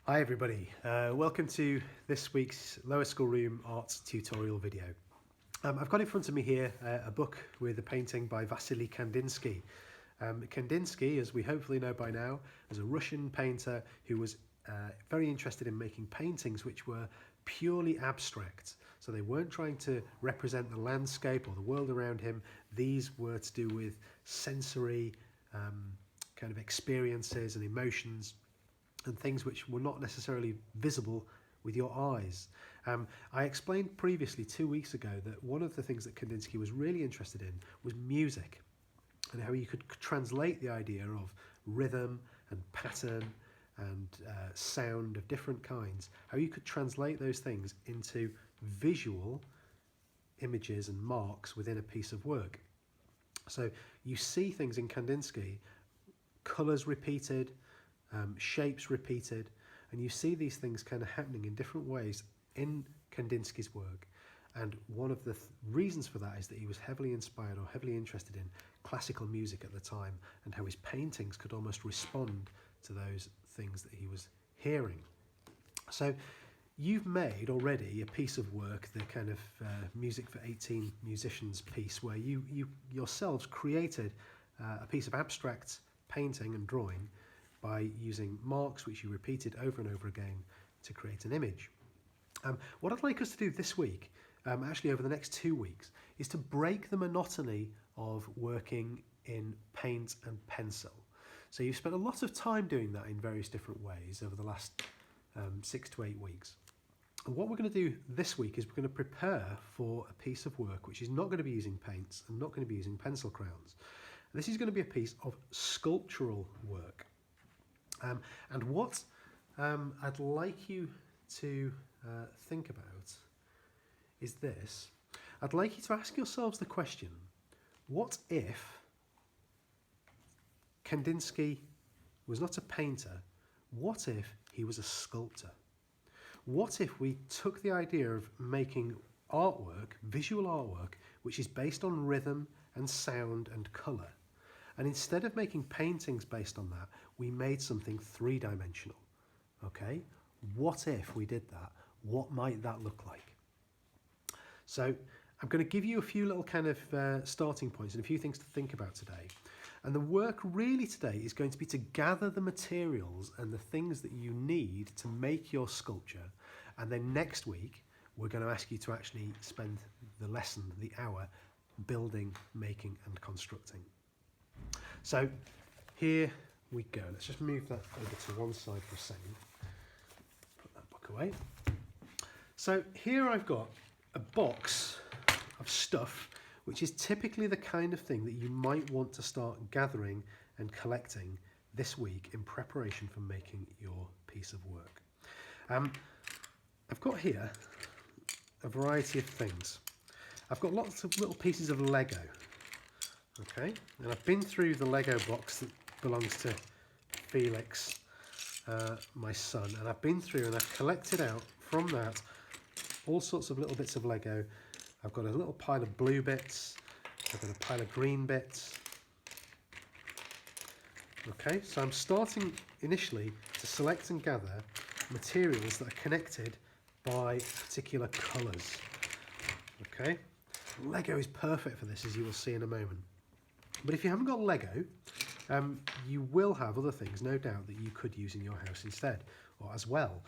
Hi everybody, welcome to this week's Lower School Room Arts tutorial video. I've got in front of me here a book with a painting by Vasily Kandisky. Kandisky, as we hopefully know by now, is a Russian painter who was very interested in making paintings which were purely abstract. So they weren't trying to represent the landscape or the world around him. These were to do with sensory kind of experiences and emotions, and things which were not necessarily visible with your eyes. I explained previously 2 weeks ago that one of the things that Kandisky was really interested in was music, and how you could translate the idea of rhythm and pattern and sound of different kinds, how you could translate those things into visual images and marks within a piece of work. So you see things in Kandisky, colours repeated, shapes repeated, and you see these things kind of happening in different ways in Kandisky's work. And one of the reasons for that is that he was heavily inspired or heavily interested in classical music at the time, and how his paintings could almost respond to those things that he was hearing. So you've made already a piece of work, the kind of music for 18 musicians piece, where you yourselves created a piece of abstract painting and drawing by using marks which you repeated over and over again to create an image. What I'd like us to do this week, actually over the next 2 weeks, is to break the monotony of working in paint and pencil. So you've spent a lot of time doing that in various different ways over the last 6 to 8 weeks. And what we're going to do this week is we're going to prepare for a piece of work which is not going to be using paints and not going to be using pencil crayons. This is going to be a piece of sculptural work. And what I'd like you to think about is this. I'd like you to ask yourselves the question, what if Kandisky was not a painter? What if he was a sculptor? What if we took the idea of making artwork, visual artwork, which is based on rhythm and sound and colour, and instead of making paintings based on that, we made something three-dimensional, okay? What if we did that? What might that look like? So I'm going to give you a few little kind of starting points and a few things to think about today. And the work really today is going to be to gather the materials and the things that you need to make your sculpture. And then next week, we're going to ask you to actually spend the lesson, the hour, building, making and constructing. So here we go. Let's just move that over to one side for a second. Put that book away. So here I've got a box of stuff which is typically the kind of thing that you might want to start gathering and collecting this week in preparation for making your piece of work. I've got here a variety of things. I've got lots of little pieces of Lego. Okay, and I've been through the Lego box that belongs to Felix, my son, and I've been through and I've collected out from that all sorts of little bits of Lego. I've got a little pile of blue bits, I've got a pile of green bits. Okay, so I'm starting initially to select and gather materials that are connected by particular colours. Okay, Lego is perfect for this, as you will see in a moment. But if you haven't got Lego, you will have other things, no doubt, that you could use in your house instead, or as well.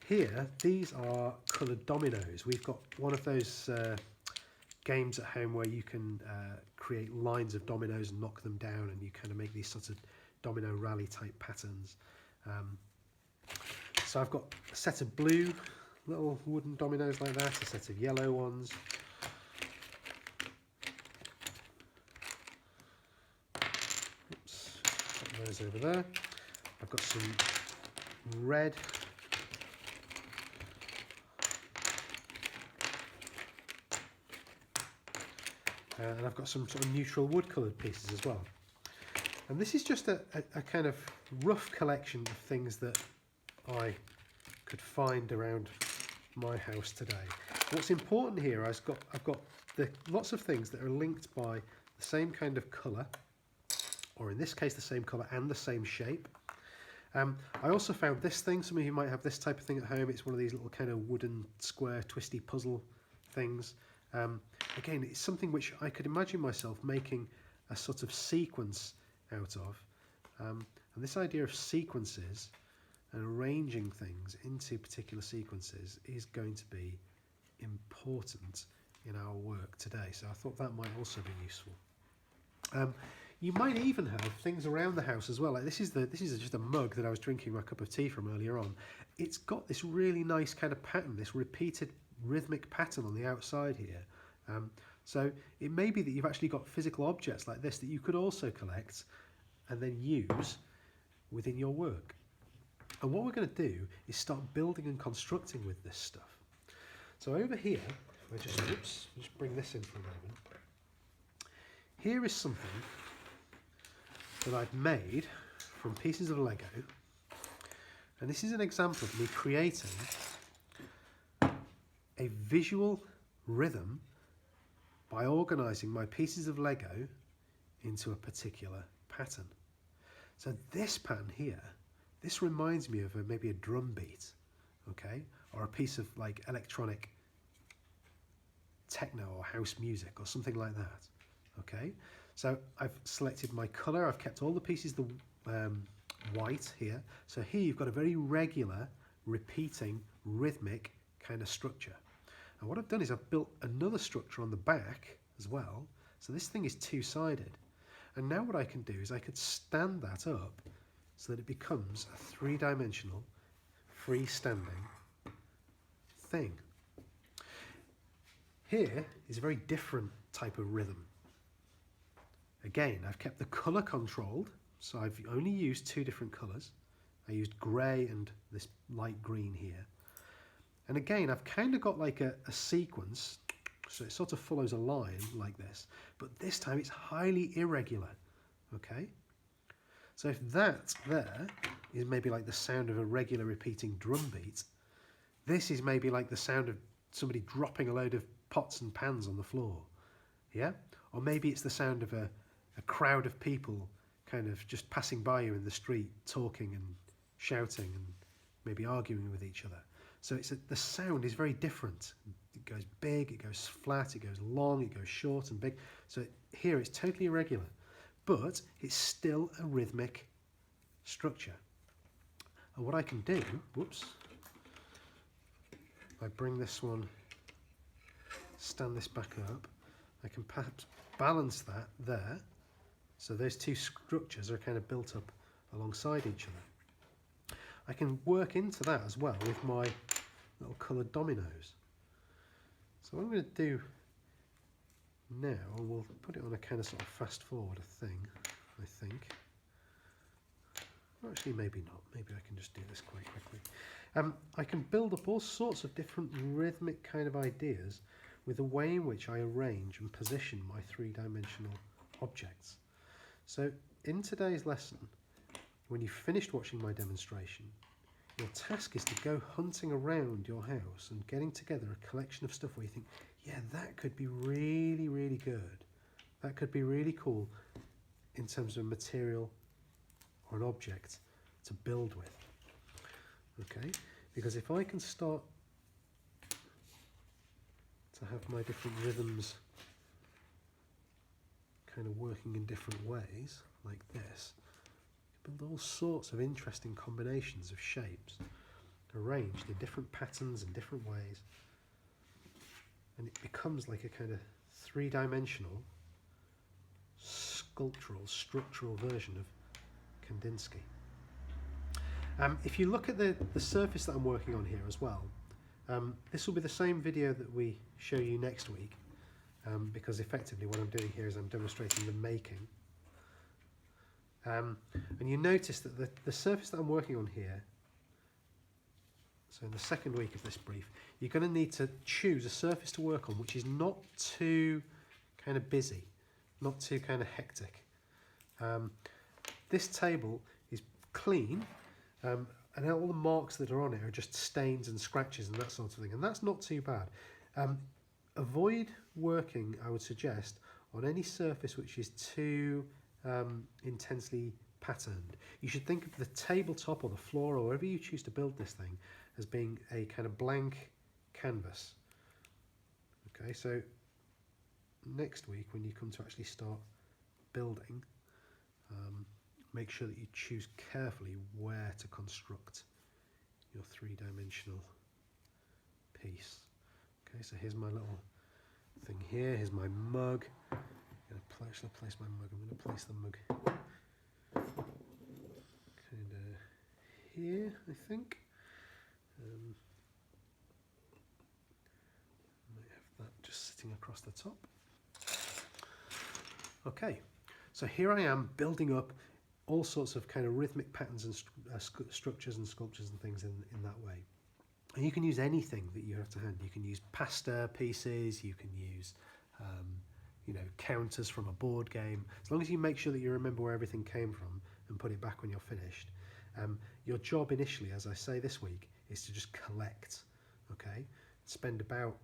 Here, these are coloured dominoes. We've got one of those games at home where you can create lines of dominoes and knock them down, and you kind of make these sorts of domino rally type patterns. So I've got a set of blue little wooden dominoes like that, a set of yellow ones. Those over there. I've got some red, and I've got some sort of neutral wood coloured pieces as well. And this is just a kind of rough collection of things that I could find around my house today. What's important here, I've got lots of things that are linked by the same kind of colour, or in this case the same colour and the same shape. I also found this thing. Some of you might have this type of thing at home. It's one of these little kind of wooden square twisty puzzle things. Again, it's something which I could imagine myself making a sort of sequence out of. And this idea of sequences and arranging things into particular sequences is going to be important in our work today. So I thought that might also be useful. You might even have things around the house as well. Like this is just a mug that I was drinking my cup of tea from earlier on. It's got this really nice kind of pattern, this repeated rhythmic pattern on the outside here. So it may be that you've actually got physical objects like this that you could also collect and then use within your work. And what we're going to do is start building and constructing with this stuff. So over here, we'll just bring this in for a moment. Here is something that I've made from pieces of Lego, and this is an example of me creating a visual rhythm by organising my pieces of Lego into a particular pattern. So this pattern here, this reminds me of maybe a drum beat, okay, or a piece of like electronic techno or house music or something like that. Okay, so I've selected my colour. I've kept all the pieces the white here. So here you've got a very regular, repeating, rhythmic kind of structure. And what I've done is I've built another structure on the back as well. So this thing is two-sided. And now what I can do is I could stand that up so that it becomes a three-dimensional, freestanding thing. Here is a very different type of rhythm. Again, I've kept the colour controlled, so I've only used two different colours. I used grey and this light green here. And again, I've kind of got like a sequence, so it sort of follows a line like this, but this time it's highly irregular, okay? So if that there is maybe like the sound of a regular repeating drum beat, this is maybe like the sound of somebody dropping a load of pots and pans on the floor, yeah? Or maybe it's the sound of a crowd of people kind of just passing by you in the street, talking and shouting and maybe arguing with each other. So the sound is very different. It goes big, it goes flat, it goes long, it goes short and big. So here it's totally irregular, but it's still a rhythmic structure. And what I can do, whoops, if I bring this one, stand this back up, I can perhaps balance that there. So those two structures are kind of built up alongside each other. I can work into that as well with my little coloured dominoes. So what I'm going to do now, we'll put it on a kind of sort of fast forward thing, I think. Actually, maybe not. Maybe I can just do this quite quickly. I can build up all sorts of different rhythmic kind of ideas with the way in which I arrange and position my three-dimensional objects. So in today's lesson, when you've finished watching my demonstration, your task is to go hunting around your house and getting together a collection of stuff where you think, yeah, that could be really, really good. That could be really cool in terms of a material or an object to build with. Okay, because if I can start to have my different rhythms kind of working in different ways, like this, build all sorts of interesting combinations of shapes arranged in different patterns and different ways, and it becomes like a kind of three-dimensional sculptural, structural version of Kandisky. If you look at the surface that I'm working on here as well, this will be the same video that we show you next week, because effectively what I'm doing here is I'm demonstrating the making. And you notice that the surface that I'm working on here, so in the second week of this brief, you're going to need to choose a surface to work on which is not too kind of busy, not too kind of hectic. This table is clean, and all the marks that are on it are just stains and scratches and that sort of thing, and that's not too bad. Avoid working, I would suggest, on any surface which is too intensely patterned. You should think of the tabletop or the floor or wherever you choose to build this thing as being a kind of blank canvas. Okay, so next week when you come to actually start building, make sure that you choose carefully where to construct your three-dimensional piece. Okay, so here's my little thing here. Here's my mug. I'm going to place my mug. I'm going to place the mug kind of here, I think. Might have that just sitting across the top. Okay, so here I am building up all sorts of kind of rhythmic patterns and structures and sculptures and things in that way. And you can use anything that you have to hand. You can use pasta pieces, you can use you know, counters from a board game. As long as you make sure that you remember where everything came from and put it back when you're finished. Your job initially, as I say this week, is to just collect, okay? Spend about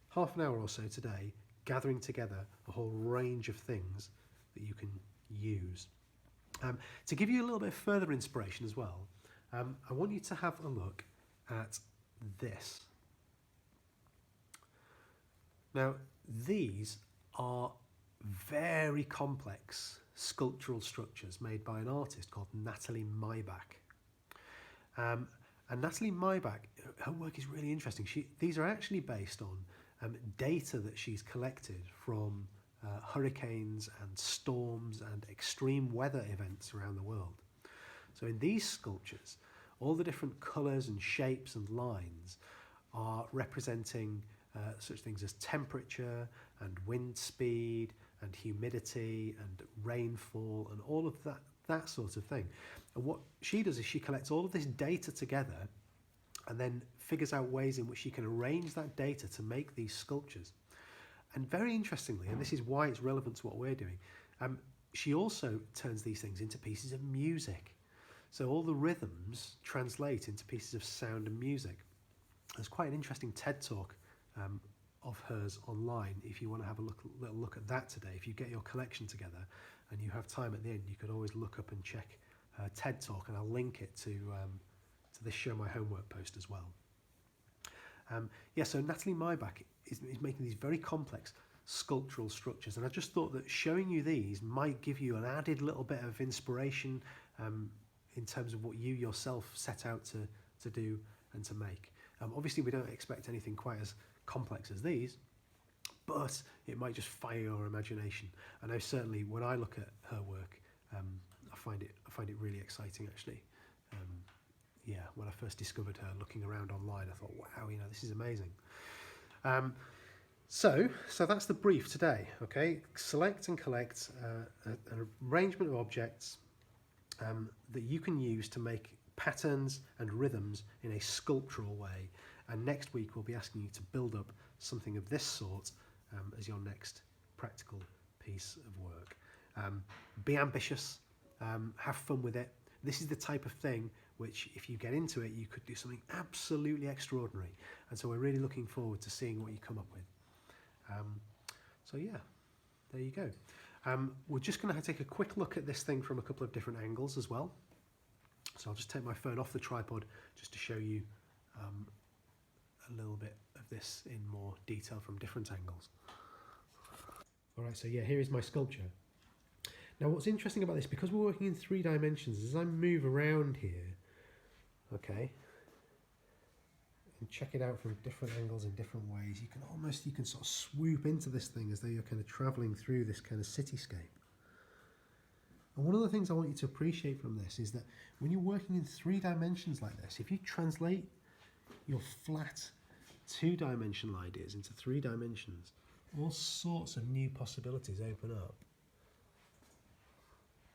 half an hour or so today gathering together a whole range of things that you can use. To give you a little bit further inspiration as well, I want you to have a look at this. Now, these are very complex sculptural structures made by an artist called Natalie Maybach. And Natalie Maybach, her work is really interesting. These are actually based on data that she's collected from hurricanes and storms and extreme weather events around the world. So in these sculptures, all the different colours and shapes and lines are representing such things as temperature and wind speed and humidity and rainfall and all of that sort of thing. And what she does is she collects all of this data together and then figures out ways in which she can arrange that data to make these sculptures. And very interestingly, and this is why it's relevant to what we're doing, she also turns these things into pieces of music. So all the rhythms translate into pieces of sound and music. There's quite an interesting TED talk of hers online if you want to have a little look at that today. If you get your collection together and you have time at the end, you could always look up and check her TED talk, and I'll link it to this Show My Homework post as well. Yeah, so Natalie Maybach is making these very complex sculptural structures, and I just thought that showing you these might give you an added little bit of inspiration in terms of what you yourself set out to do and to make. Obviously we don't expect anything quite as complex as these, but it might just fire your imagination. I know certainly when I look at her work, I find it really exciting actually. Yeah, when I first discovered her, looking around online, I thought, wow, you know, this is amazing. So that's the brief today, okay? Select and collect an arrangement of objects that you can use to make patterns and rhythms in a sculptural way. And next week we'll be asking you to build up something of this sort as your next practical piece of work. Be ambitious, have fun with it. This is the type of thing which, if you get into it, you could do something absolutely extraordinary. And so we're really looking forward to seeing what you come up with. So yeah, there you go. We're just going to take a quick look at this thing from a couple of different angles as well. So I'll just take my phone off the tripod just to show you a little bit of this in more detail from different angles. All right, so yeah, here is my sculpture. Now what's interesting about this, because we're working in 3 dimensions, as I move around here, okay, and check it out from different angles in different ways, you can sort of swoop into this thing as though you're kind of travelling through this kind of cityscape. And one of the things I want you to appreciate from this is that when you're working in 3 dimensions like this, if you translate your flat 2-dimensional ideas into 3 dimensions, all sorts of new possibilities open up.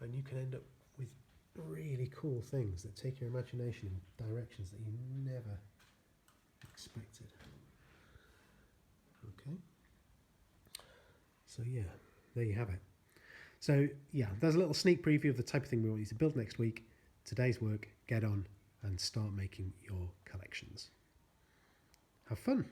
And you can end up with really cool things that take your imagination in directions that you never expected. Okay. So yeah, there you have it. So yeah, there's a little sneak preview of the type of thing we want you to build next week. Today's work, get on and start making your collections. Have fun.